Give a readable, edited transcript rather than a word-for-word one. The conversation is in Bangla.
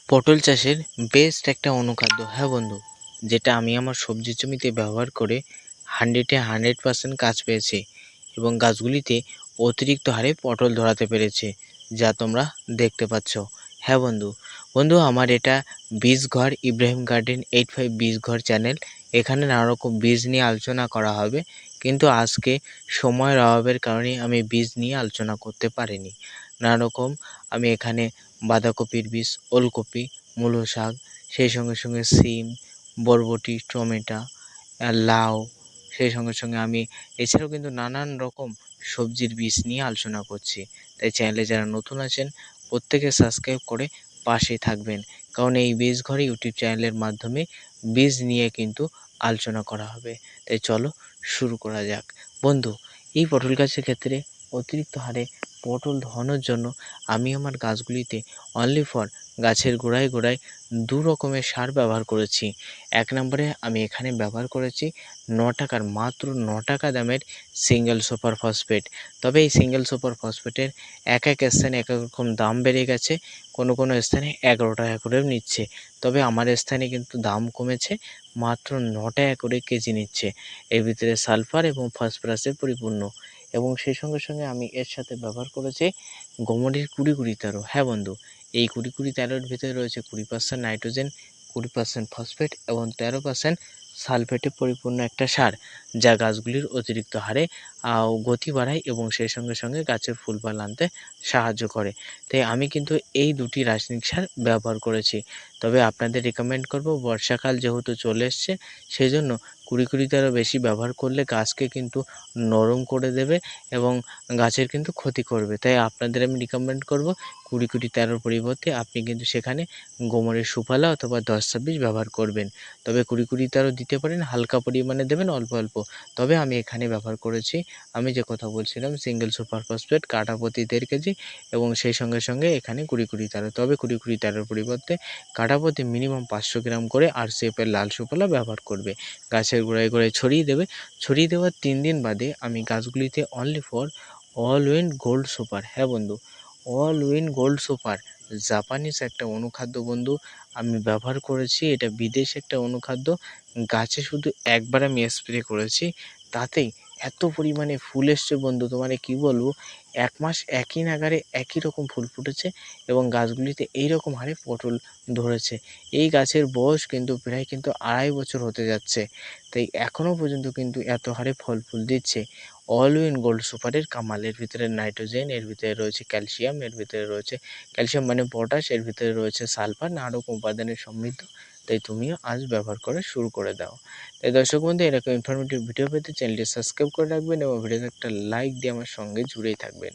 পটল চাষের বেস্ট একটা অনুখাদ্য, হ্যাঁ বন্ধু, যেটা আমি আমার সবজির জমিতে ব্যবহার করে 100% কাজ পেয়েছি এবং গাছগুলিতে অতিরিক্ত হারে পটল ধরাতে পেরেছে, যা তোমরা দেখতে পাচ্ছ। হ্যাঁ বন্ধু, আমার এটা বীজ ঘর ইব্রাহিম গার্ডেন 85 বীজ ঘর চ্যানেল। এখানে নানা রকম বীজ নিয়ে আলোচনা করা হবে, কিন্তু আজকে সময়ের অভাবের কারণে আমি বীজ নিয়ে আলোচনা করতে পারিনি। নানা রকম আমি এখানে বাঁধাকপির বীজ, ওলকপি, মূলো শাক, সেই সঙ্গে সঙ্গে সিম, বরবটি, টমেটো, লাউ, সেই সঙ্গে সঙ্গে আমি এছাড়াও কিন্তু নানান রকম সবজির বীজ নিয়ে আলোচনা করছি। তাই চ্যানেলে যারা নতুন আছেন প্রত্যেকে সাবস্ক্রাইব করে পাশেই থাকবেন, কারণ এই বীজ ঘরে ইউটিউব চ্যানেলের মাধ্যমে বীজ নিয়ে কিন্তু আলোচনা করা হবে। তাই চলো শুরু করা যাক। বন্ধু, এই পটল গাছের ক্ষেত্রে অতিরিক্ত হারে পটল ধরানোর জন্য আমি আমার গাছগুলিতে অনলি ফর গাছের গোড়ায় গোড়ায় দু রকমের সার ব্যবহার করেছি। এক নম্বরে আমি এখানে ব্যবহার করেছি মাত্র 9 টাকা দামের সিঙ্গেল সুপার ফসফেট। তবে এই সিঙ্গেল সুপার ফসফেটের এক এক স্থানে এক এক রকম দাম বেড়ে গেছে, কোনো কোনো স্থানে 11 টাকা করেও নিচ্ছে। তবে আমার স্থানে কিন্তু দাম কমেছে, মাত্র 9 টাকা করে কেজি নিচ্ছে। এর ভিতরে সালফার এবং ফসফরাসে পরিপূর্ণ, এবং সেই সঙ্গে সঙ্গে আমি এর সাথে ব্যবহার করেছি গোমরের 20-20-13। হ্যাঁ বন্ধু, এই 20-20-13-এর ভিতরে রয়েছে 20% নাইট্রোজেন, 20% ফসফেট এবং 13% সালফেটে পরিপূর্ণ একটা সার, যা গাছগুলির অতিরিক্ত হারে গতি বাড়ায় এবং সেই সঙ্গে সঙ্গে গাছের ফুল ফল আনতে সাহায্য করে। তাই আমি কিন্তু এই দুটি রাসায়নিক সার ব্যবহার করেছি। তবে আপনাদের রিকমেন্ড করব, বর্ষাকাল যেহেতু চলে এসছে, সেই জন্য 20-20-13 বেশি ব্যবহার করলে গাছকে কিন্তু নরম করে দেবে এবং গাছের কিন্তু ক্ষতি করবে। তাই আপনাদের আমি রিকমেন্ড করব 20-20-13 পরিবর্তে আপনি কিন্তু সেখানে গোমরের সুফলা অথবা 10-26 ব্যবহার করবেন। তবে 20-20-13 দিতে পারেন, হালকা পরিমাণে দেবেন, অল্প অল্প। তবে আমি এখানে ব্যবহার করেছি, আমি যে কথা বলছিলাম, সিঙ্গেল সুপার ফসফেট কাঠা প্রতি 1.5 কেজি এবং সেই সঙ্গে সঙ্গে এখানে 20-20-13। তবে 20-20-13 পরিবর্তে কাঠা প্রতি মিনিমাম 500 গ্রাম করে RCF এর লাল সুফলা ব্যবহার করবে। গাছের গোড়ায় গোড়ায় ছড়িয়ে দেবে। ছড়িয়ে দেওয়ার 3 দিন বাদে আমি গাছগুলিতে only for all win gold super, হ্যাঁ বন্ধু, all win gold super Japanese একটা অনুখাদ্য বন্ধু আমি ব্যবহার করেছি। এটা বিদেশ একটা অনুখাদ্য। গাছে শুধু একবার আমি স্প্রে করেছি, তাতেই এত পরিমাণে ফুল এসছে বন্ধু, তোমারে কি বলবো। 1 মাস একই নাগারে একই রকম ফুল ফুটেছে এবং গাছগুলিতে এই রকম হারে পটল ধরেছে। এই গাছের বয়স কিন্তু প্রায় 2.5 বছর হতে যাচ্ছে, তাই এখনও পর্যন্ত কিন্তু এত হারে ফল ফুল দিচ্ছে। অল উইন গোল্ড সুপারের কামাল, এর ভিতরে নাইট্রোজেন, এর ভিতরে রয়েছে ক্যালসিয়াম, এর ভিতরে রয়েছে ক্যালসিয়াম মানে পটাশ, এর ভিতরে রয়েছে সালফার, নানা রকম উপাদানের সমৃদ্ধ। তাই তুমিও আজ ব্যবহার করা শুরু করে দাও। তাই দর্শক বন্ধু, এরকম ইনফরমেটিভ ভিডিও পেতে চ্যানেলটি সাবস্ক্রাইব করে রাখবেন এবং ভিডিওতে একটা লাইক দিয়ে আমার সঙ্গে জুড়েই থাকবেন।